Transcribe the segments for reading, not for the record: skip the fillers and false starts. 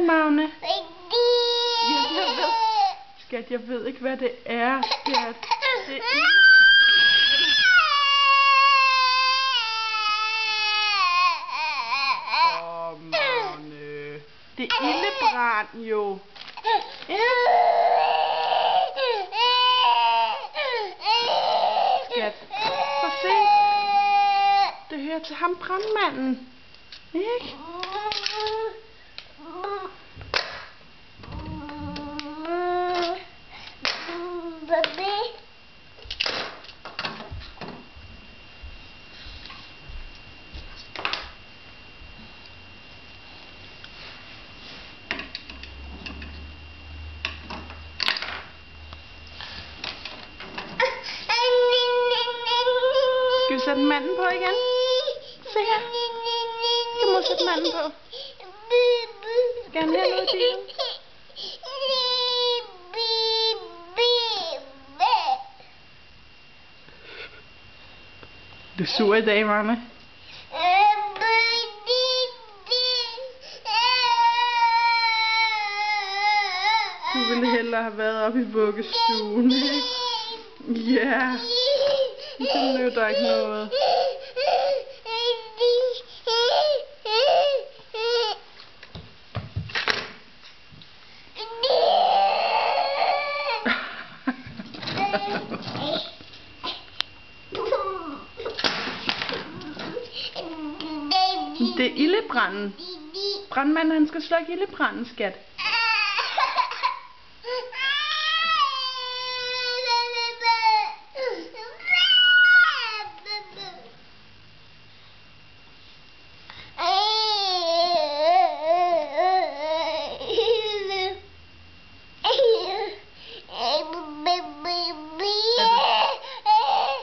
Magne? Jeg ved. Skat, jeg ved ikke, hvad det er, skat. Det er Magne. Det er ildebrand, jo. Ja. Skat, prøv at se. Det hører til ham, brandmanden. Ikke? Skal vi sætte manden på igen? Se her. Jeg må sætte manden på. Skal han hernede i bilen? Du er sur i dag, Magne. Du ville hellere have været oppe i vuggestuen, ikke? Ja. Det nytter ikke noget. Det er ildebranden. Brandmanden, han skal slukke ildebranden, skat.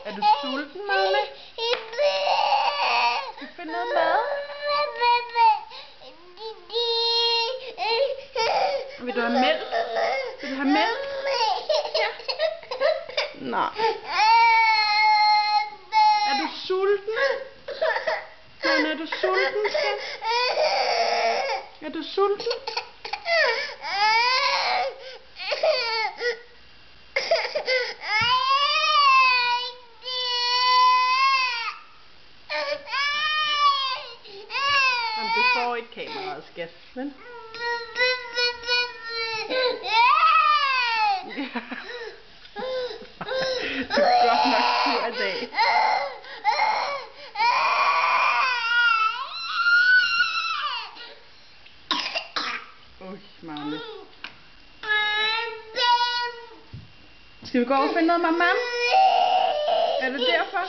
Er du sulten, Magne? Skal vi finde noget mad? Vil du have mælk? Vil du have mælk? Ja. Nej. Er du sulten? Men er du sulten, skat? Er du sulten? Jamen, du får ikke kameraet, skat. Men... Du er godt nok sur i dag. Magne. Skal vi gå og finde noget, mamma? Er det derfor?